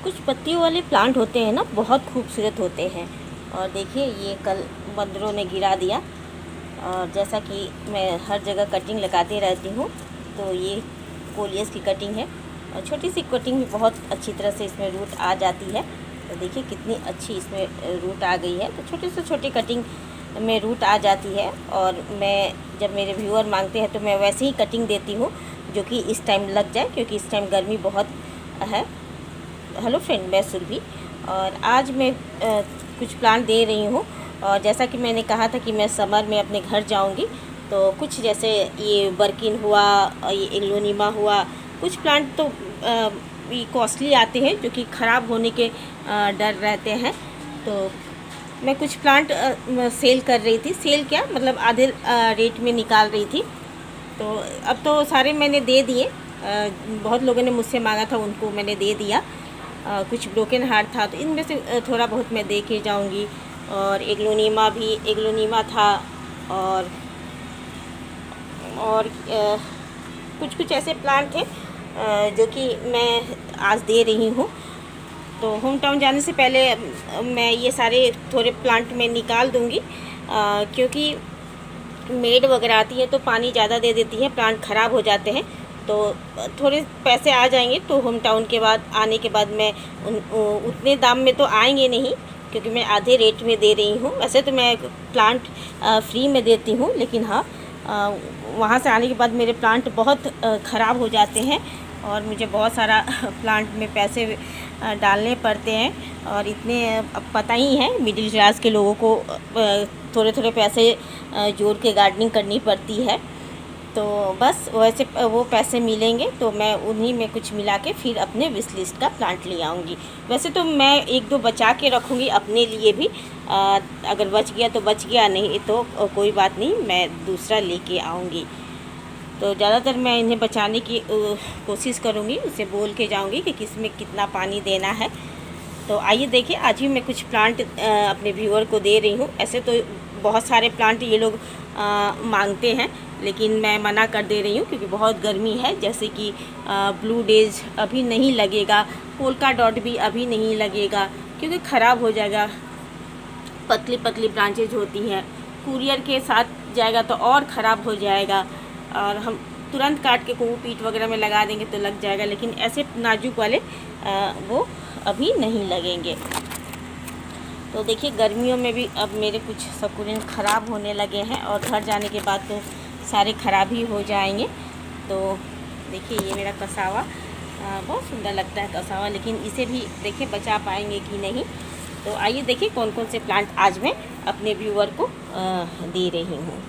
कुछ पत्तियों वाले प्लांट होते हैं ना, बहुत खूबसूरत होते हैं। और देखिए ये कल बंदरों ने गिरा दिया। और जैसा कि मैं हर जगह कटिंग लगाती रहती हूँ, तो ये कोलियस की कटिंग है और छोटी सी कटिंग भी बहुत अच्छी तरह से इसमें रूट आ जाती है। तो देखिए कितनी अच्छी इसमें रूट आ गई है। तो छोटी से छोटी कटिंग में रूट आ जाती है। और मैं जब मेरे व्यूअर मांगते हैं तो मैं वैसे ही कटिंग देती हूँ जो कि इस टाइम लग जाए, क्योंकि इस टाइम गर्मी बहुत है। हेलो फ्रेंड, मैं सुरभि और आज मैं कुछ प्लांट दे रही हूँ। और जैसा कि मैंने कहा था कि मैं समर में अपने घर जाऊँगी, तो कुछ जैसे ये बर्किन हुआ, ये एग्लोनिमा हुआ, कुछ प्लांट तो ये कॉस्टली आते हैं जो कि ख़राब होने के डर रहते हैं। तो मैं कुछ प्लांट सेल कर रही थी। सेल क्या, मतलब आधे रेट में निकाल रही थी। तो अब तो सारे मैंने दे दिए। बहुत लोगों ने मुझसे मांगा था, उनको मैंने दे दिया। कुछ ब्रोकन हार्ट था तो इनमें से थोड़ा बहुत मैं दे के जाऊँगी। और एग्लोनीमा था। और कुछ कुछ ऐसे प्लांट थे जो कि मैं आज दे रही हूँ। तो होम टाउन जाने से पहले मैं ये सारे थोड़े प्लांट में निकाल दूँगी, क्योंकि मेड वगैरह आती है तो पानी ज़्यादा दे देती है, प्लांट ख़राब हो जाते हैं। तो थोड़े पैसे आ जाएंगे, तो होम टाउन के बाद आने के बाद मैं उतने दाम में तो आएंगे नहीं, क्योंकि मैं आधे रेट में दे रही हूँ। वैसे तो मैं प्लांट फ्री में देती हूँ, लेकिन हाँ, वहाँ से आने के बाद मेरे प्लांट बहुत ख़राब हो जाते हैं और मुझे बहुत सारा प्लांट में पैसे डालने पड़ते हैं। और इतने अब पता ही है, मिडिल क्लास के लोगों को थोड़े थोड़े पैसे जोड़ के गार्डनिंग करनी पड़ती है। तो बस वैसे वो पैसे मिलेंगे तो मैं उन्हीं में कुछ मिला के फिर अपने विश लिस्ट का प्लांट ले आऊँगी। वैसे तो मैं एक दो बचा के रखूँगी अपने लिए भी। अगर बच गया तो बच गया, नहीं तो कोई बात नहीं, मैं दूसरा लेके आऊँगी। तो ज़्यादातर मैं इन्हें बचाने की कोशिश करूँगी, उसे बोल के जाऊँगी कि किस में कितना पानी देना है। तो आइए देखिए, आज भी मैं कुछ प्लांट अपने व्यूअर को दे रही हूँ। ऐसे तो बहुत सारे प्लांट ये लोग मांगते हैं, लेकिन मैं मना कर दे रही हूँ क्योंकि बहुत गर्मी है। जैसे कि ब्लू डेज अभी नहीं लगेगा, पोल्का डॉट भी अभी नहीं लगेगा क्योंकि ख़राब हो जाएगा। पतली पतली ब्रांचेज होती हैं, कुरियर के साथ जाएगा तो और ख़राब हो जाएगा। और हम तुरंत काट के कोकोपीट वगैरह में लगा देंगे तो लग जाएगा, लेकिन ऐसे नाजुक वाले वो अभी नहीं लगेंगे। तो देखिए गर्मियों में भी अब मेरे कुछ सकुलेंट ख़राब होने लगे हैं और घर जाने के बाद तो सारे ख़राब ही हो जाएंगे। तो देखिए ये मेरा कसावा बहुत सुंदर लगता है कसावा, लेकिन इसे भी देखिए बचा पाएंगे कि नहीं। तो आइए देखिए कौन कौन से प्लांट आज मैं अपने व्यूअर को दे रही हूँ।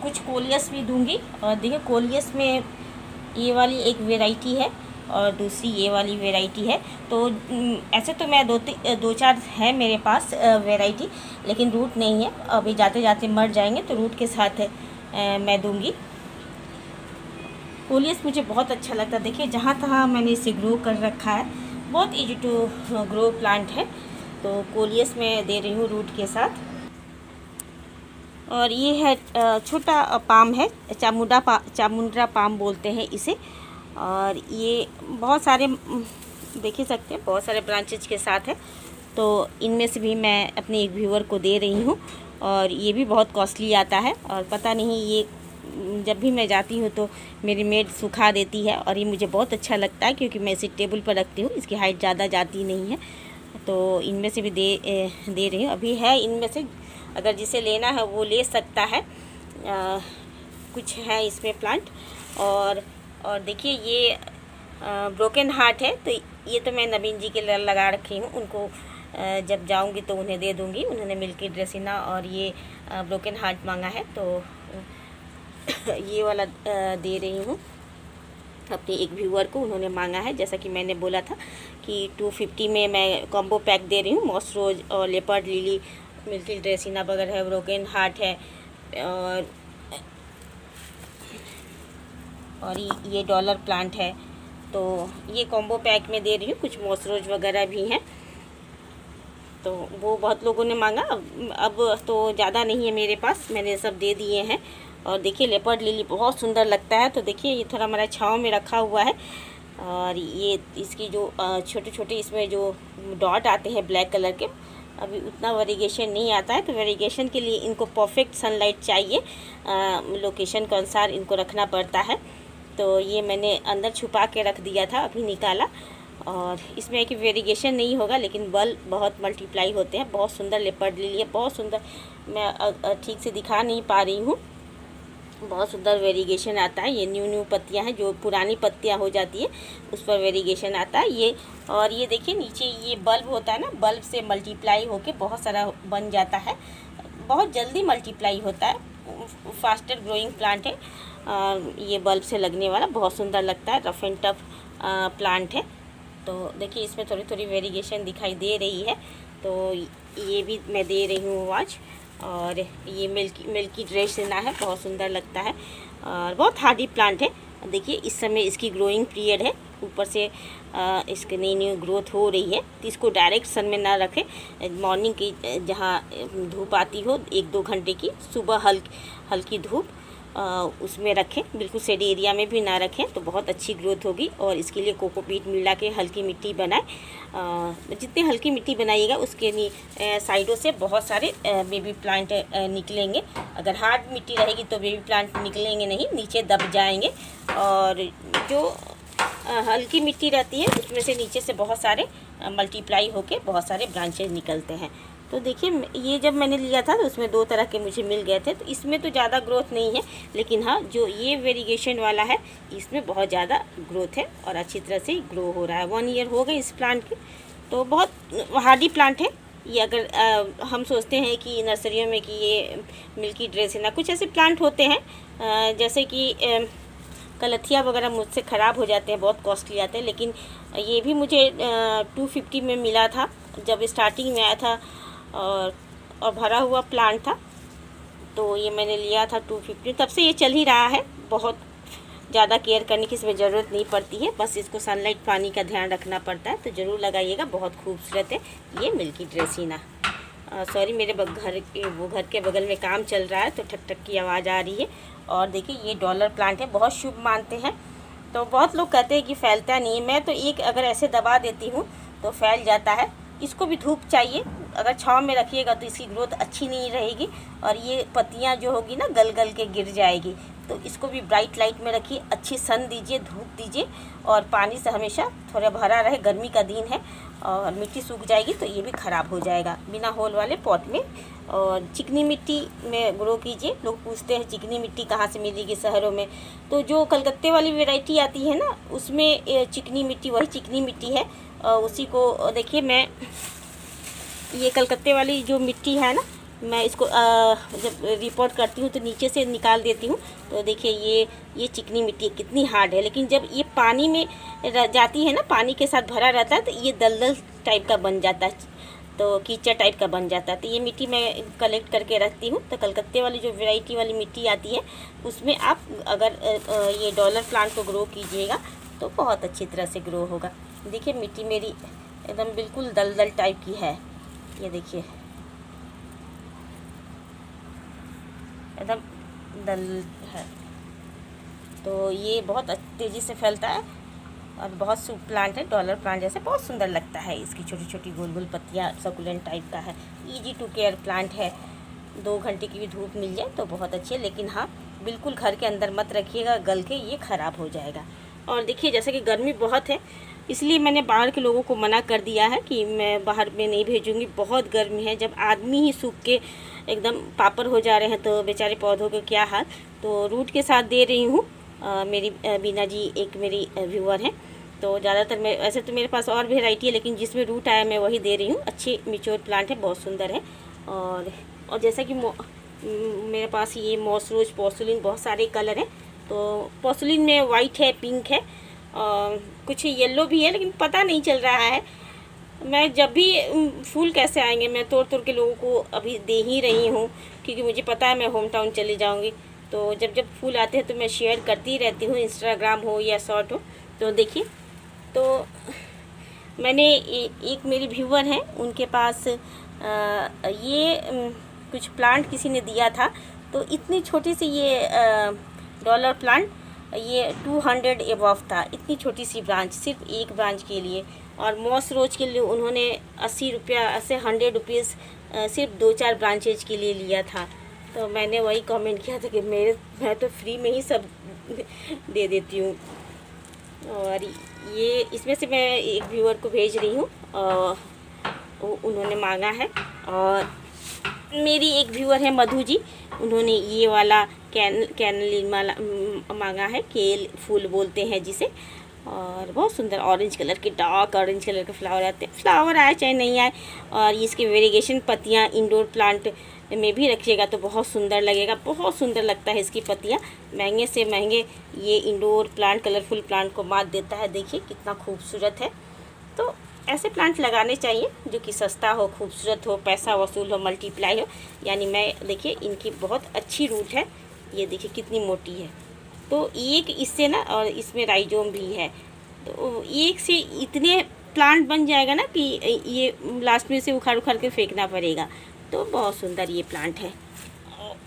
कुछ कोलियस भी दूंगी। और देखिए कोलियस में ये वाली एक वैरायटी है और दूसरी ये वाली वैरायटी है। तो ऐसे तो मैं दो चार है मेरे पास वैरायटी, लेकिन रूट नहीं है। अभी जाते जाते मर जाएंगे तो रूट के साथ मैं दूंगी। कोलियस मुझे बहुत अच्छा लगता है। देखिए जहाँ तहाँ मैंने इसे ग्रो कर रखा है, बहुत इजी टू ग्रो प्लांट है। तो कोलियस मैं दे रही हूँ रूट के साथ। और ये है छोटा पाम है, चामुंड्रा पाम बोलते हैं इसे। और ये बहुत सारे देख ही सकते हैं, बहुत सारे ब्रांचेज के साथ है। तो इनमें से भी मैं अपने एक व्यूअर को दे रही हूँ। और ये भी बहुत कॉस्टली आता है और पता नहीं, ये जब भी मैं जाती हूँ तो मेरी मेड सुखा देती है। और ये मुझे बहुत अच्छा लगता है क्योंकि मैं इसे टेबल पर रखती हूँ, इसकी हाइट ज़्यादा जाती नहीं है। तो इनमें से भी दे रही हूँ। अभी है इनमें से, अगर जिसे लेना है वो ले सकता है। कुछ है इसमें प्लांट। और देखिए ये ब्रोकन हार्ट है, तो ये तो मैं नवीन जी के लिए लगा रखी हूँ। उनको जब जाऊँगी तो उन्हें दे दूँगी। उन्होंने मिल्की ड्रेसिना और ये ब्रोकन हार्ट मांगा है, तो ये वाला दे रही हूँ अपने एक व्यूअर को। उन्होंने मांगा है, जैसा कि मैंने बोला था कि 250 में मैं कॉम्बो पैक दे रही हूँ। मॉस रोज और लेपर्ड लिली, मिल्की ड्रेसिना वगैरह है, ब्रोकन हार्ट है, और ये डॉलर प्लांट है। तो ये कॉम्बो पैक में दे रही हूँ। कुछ मॉस रोज वगैरह भी हैं। तो वो बहुत लोगों ने मांगा। अब तो ज़्यादा नहीं है मेरे पास, मैंने सब दे दिए हैं। और देखिए लेपर्ड लिली बहुत सुंदर लगता है। तो देखिए ये थोड़ा हमारा छाँव में रखा हुआ है। और ये इसकी जो छोटे छोटे इसमें जो डॉट आते हैं ब्लैक कलर के, अभी उतना वेरिगेशन नहीं आता है। तो वेरिगेशन के लिए इनको परफेक्ट सनलाइट चाहिए, लोकेशन के अनुसार इनको रखना पड़ता है। तो ये मैंने अंदर छुपा के रख दिया था, अभी निकाला। और इसमें एक वेरिगेशन नहीं होगा, लेकिन बल्ब बहुत मल्टीप्लाई होते हैं। बहुत सुंदर लेपर्ड लिली है, बहुत सुंदर। मैं ठीक से दिखा नहीं पा रही हूँ। बहुत सुंदर वेरिगेशन आता है। ये न्यू पत्तियां हैं, जो पुरानी पत्तियां हो जाती है उस पर वेरिगेशन आता है ये। और ये देखिए नीचे ये बल्ब होता है ना, बल्ब से मल्टीप्लाई होके बहुत सारा बन जाता है, बहुत जल्दी मल्टीप्लाई होता है, फास्टर ग्रोइंग प्लांट है। ये बल्ब से लगने वाला बहुत सुंदर लगता है, रफ एंड टफ प्लांट है। तो देखिए इसमें थोड़ी थोड़ी वेरिगेशन दिखाई दे रही है। तो ये भी मैं दे रही हूँ आज। और ये मिल्की ड्रेसिना है, बहुत सुंदर लगता है और बहुत हार्डी प्लांट है। देखिए इस समय इसकी ग्रोइंग पीरियड है, ऊपर से इसकी नई ग्रोथ हो रही है। तो इसको डायरेक्ट सन में ना रखें, मॉर्निंग की जहाँ धूप आती हो 1-2 घंटे की, सुबह हल्की धूप उसमें रखें, बिल्कुल शेड एरिया में भी ना रखें, तो बहुत अच्छी ग्रोथ होगी। और इसके लिए कोकोपीट मिला के हल्की मिट्टी बनाएं। जितनी हल्की मिट्टी बनाइएगा उसके साइडों से बहुत सारे बेबी प्लांट निकलेंगे। अगर हार्ड मिट्टी रहेगी तो बेबी प्लांट निकलेंगे नहीं, नीचे दब जाएंगे। और जो हल्की मिट्टी रहती है उसमें से नीचे से बहुत सारे मल्टीप्लाई होके बहुत सारे ब्रांचेज निकलते हैं। तो देखिए ये जब मैंने लिया था तो उसमें 2 तरह के मुझे मिल गए थे। तो इसमें तो ज़्यादा ग्रोथ नहीं है, लेकिन हाँ जो ये वेरिगेशन वाला है इसमें बहुत ज़्यादा ग्रोथ है और अच्छी तरह से ग्रो हो रहा है। 1 ईयर हो गए इस प्लांट के, तो बहुत हार्डी प्लांट है ये। अगर हम सोचते हैं कि नर्सरियों में कि ये मिल्की ड्रेसिना कुछ ऐसे प्लांट होते हैं जैसे कि कलथिया वगैरह मुझसे ख़राब हो जाते हैं, बहुत कॉस्टली आते हैं। लेकिन ये भी मुझे 250 में मिला था जब स्टार्टिंग में आया था, और भरा हुआ प्लांट था। तो ये मैंने लिया था 250, तब से ये चल ही रहा है। बहुत ज़्यादा केयर करने की इसमें ज़रूरत नहीं पड़ती है, बस इसको सनलाइट पानी का ध्यान रखना पड़ता है। तो ज़रूर लगाइएगा, बहुत खूबसूरत है ये मिल्की ड्रेसिना। सॉरी मेरे घर के बगल में काम चल रहा है तो ठक ठक की आवाज़ आ रही है। और देखिए ये डॉलर प्लांट है, बहुत शुभ मानते हैं। तो बहुत लोग कहते हैं कि फैलता नहीं है, मैं तो एक अगर ऐसे दबा देती हूँ तो फैल जाता है। इसको भी धूप चाहिए, अगर छाँव में रखिएगा तो इसकी ग्रोथ अच्छी नहीं रहेगी और ये पत्तियाँ जो होगी ना गल गल के गिर जाएगी। तो इसको भी ब्राइट लाइट में रखिए, अच्छी सन दीजिए, धूप दीजिए और पानी से हमेशा थोड़ा भरा रहे। गर्मी का दिन है और मिट्टी सूख जाएगी तो ये भी ख़राब हो जाएगा। बिना होल वाले पॉट में और चिकनी मिट्टी में ग्रो कीजिए। लोग पूछते हैं चिकनी मिट्टी कहाँ से मिलेगी शहरों में, तो जो कलकत्ते वाली वैरायटी आती है ना उसमें चिकनी मिट्टी वही चिकनी मिट्टी है। उसी को देखिए, मैं ये कलकत्ते वाली जो मिट्टी है ना, मैं इसको जब रिपोर्ट करती हूँ तो नीचे से निकाल देती हूँ। तो देखिए ये चिकनी मिट्टी कितनी हार्ड है, लेकिन जब ये पानी में जाती है ना, पानी के साथ भरा रहता है तो ये दलदल टाइप का बन जाता है, तो कीचड़ टाइप का बन जाता है। तो ये मिट्टी मैं कलेक्ट करके रखती हूँ। तो कलकत्ते वाली जो वैरायटी वाली मिट्टी आती है उसमें आप अगर ये डॉलर प्लांट को ग्रो कीजिएगा तो बहुत अच्छी तरह से ग्रो होगा। देखिए मिट्टी मेरी एकदम बिल्कुल दलदल टाइप की है, ये देखिए एकदम दल है। तो ये बहुत तेज़ी से फैलता है और बहुत शुभ प्लांट है, डॉलर प्लांट जैसे बहुत सुंदर लगता है। इसकी छोटी छोटी गोल गोल पत्तियाँ सकुलेंट टाइप का है, इजी टू केयर प्लांट है। 2 घंटे की भी धूप मिल जाए तो बहुत अच्छी है, लेकिन हाँ बिल्कुल घर के अंदर मत रखिएगा, गल के ये ख़राब हो जाएगा। और देखिए जैसे कि गर्मी बहुत है इसलिए मैंने बाहर के लोगों को मना कर दिया है कि मैं बाहर में नहीं भेजूँगी, बहुत गर्मी है। जब आदमी ही सूख के एकदम पापड़ हो जा रहे हैं तो बेचारे पौधों के क्या हाल। तो रूट के साथ दे रही हूँ। मेरी बीना जी एक मेरी व्यूअर हैं, तो ज़्यादातर मैं ऐसे तो मेरे पास और वेराइटी है, लेकिन जिसमें रूट आया मैं वही दे रही हूँ। अच्छे मिच्योर प्लांट है, बहुत सुंदर है। और जैसा कि मेरे पास ये मॉस रोज पोर्सिलिन बहुत सारे कलर हैं। तो पोर्सिलिन में वाइट है, पिंक है और कुछ येलो भी है, लेकिन पता नहीं चल रहा है। मैं जब भी फूल कैसे आएंगे मैं तोड़ तोड़ के लोगों को अभी दे ही रही हूँ, क्योंकि मुझे पता है मैं होम टाउन चली जाऊँगी। तो जब जब फूल आते हैं तो मैं शेयर करती रहती हूँ, इंस्टाग्राम हो या शॉर्ट हो। तो देखिए, तो मैंने एक मेरे व्यूवर हैं, उनके पास ये कुछ प्लांट किसी ने दिया था, तो इतनी छोटी सी ये डॉलर प्लांट, ये 200 एबव था। इतनी छोटी सी ब्रांच, सिर्फ एक ब्रांच के लिए। और मॉस रोज के लिए उन्होंने 80 रुपया से 100 रुपीज़ सिर्फ 2-4 ब्रांचेज के लिए लिया था। तो मैंने वही कमेंट किया था कि मैं तो फ्री में ही सब दे देती हूँ। और ये इसमें से मैं एक व्यूअर को भेज रही हूँ, उन्होंने मांगा है। और मेरी एक व्यूअर है मधु जी, उन्होंने ये वाला कैनलिन मांगा है, केल फूल बोलते हैं जिसे। और बहुत सुंदर ऑरेंज कलर के, डार्क ऑरेंज कलर के फ्लावर आते हैं। फ्लावर आए चाहे नहीं आए, और इसके वेरिगेशन पत्तियाँ इंडोर प्लांट में भी रखिएगा तो बहुत सुंदर लगेगा, बहुत सुंदर लगता है इसकी पत्तियाँ। महंगे से महंगे ये इंडोर प्लांट, कलरफुल प्लांट को मात देता है। देखिए कितना खूबसूरत है। तो ऐसे प्लांट लगाने चाहिए जो कि सस्ता हो, खूबसूरत हो, पैसा वसूल हो, मल्टीप्लाई हो। यानी मैं देखिए इनकी बहुत अच्छी रूट है, ये देखिए कितनी मोटी है। तो एक इससे ना, और इसमें राइजोम भी है, तो एक से इतने प्लांट बन जाएगा ना कि ये लास्ट में से उखाड़ के फेंकना पड़ेगा। तो बहुत सुंदर ये प्लांट है।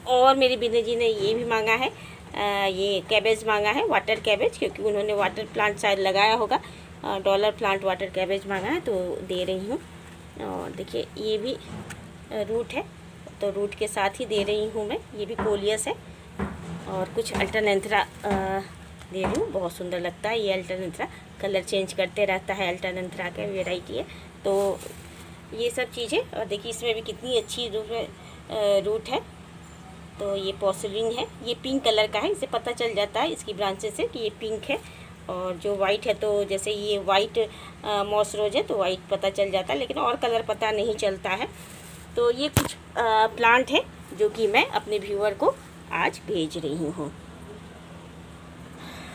और मेरी बिन्नी जी ने ये भी मांगा है, ये कैबेज मांगा है, वाटर कैबेज, क्योंकि उन्होंने वाटर प्लांट शायद लगाया होगा। डॉलर प्लांट वाटर कैबेज मांगा है, तो दे रही हूँ। और देखिए ये भी रूट है, तो रूट के साथ ही दे रही हूँ मैं। ये भी कोलियस है। और कुछ अल्टरनेंथरा दे रही हूँ, बहुत सुंदर लगता है ये अल्टरनेंथरा, कलर चेंज करते रहता है। अल्टरनेंथरा का वेराइटी है। तो ये सब चीज़ें, और देखिए इसमें भी कितनी अच्छी रूट है। तो ये पॉर्सिलिन है, ये पिंक कलर का है, इसे पता चल जाता है इसकी ब्रांचेस से कि ये पिंक है। और जो वाइट है, तो जैसे ये वाइट मॉस रोज है तो वाइट पता चल जाता है, लेकिन और कलर पता नहीं चलता है। तो ये कुछ प्लांट है जो कि मैं अपने व्यूअर को आज भेज रही हूँ।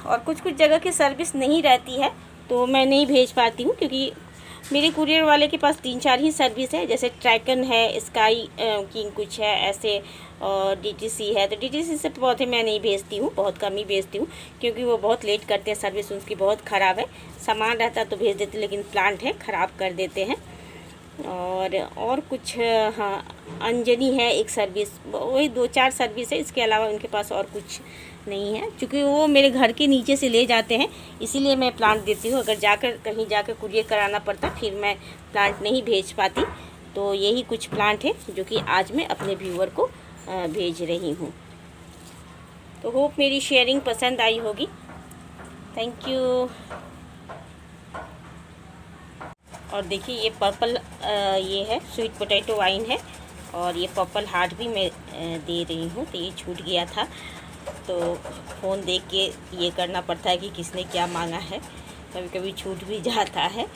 और कुछ जगह की सर्विस नहीं रहती है तो मैं नहीं भेज पाती हूँ, क्योंकि मेरे कुरियर वाले के पास 3-4 ही सर्विस है। जैसे ट्रैकन है, स्काई किंग कुछ है ऐसे, और DTC है। तो DTC से पौधे मैं नहीं भेजती हूँ, बहुत कम ही भेजती हूँ, क्योंकि वो बहुत लेट करते हैं, सर्विस उनकी बहुत ख़राब है। सामान रहता तो भेज देते, लेकिन प्लांट है ख़राब कर देते हैं। और कुछ, हाँ, अंजनी है एक सर्विस, वही 2-4 सर्विस है, इसके अलावा उनके पास और कुछ नहीं है। क्योंकि वो मेरे घर के नीचे से ले जाते हैं, इसीलिए मैं प्लांट देती हूँ। अगर कहीं जाकर कुरियर कराना पड़ता फिर मैं प्लांट नहीं भेज पाती। तो यही कुछ प्लांट है जो कि आज मैं अपने व्यूअर को भेज रही हूँ। तो होप मेरी शेयरिंग पसंद आई होगी। Thank you. और देखिए ये पर्पल, ये है स्वीट पोटैटो वाइन है, और ये पर्पल हार्ट भी मैं दे रही हूँ। तो ये छूट गया था, तो फ़ोन देख के ये करना पड़ता है कि किसने क्या मांगा है, कभी कभी छूट भी जाता है।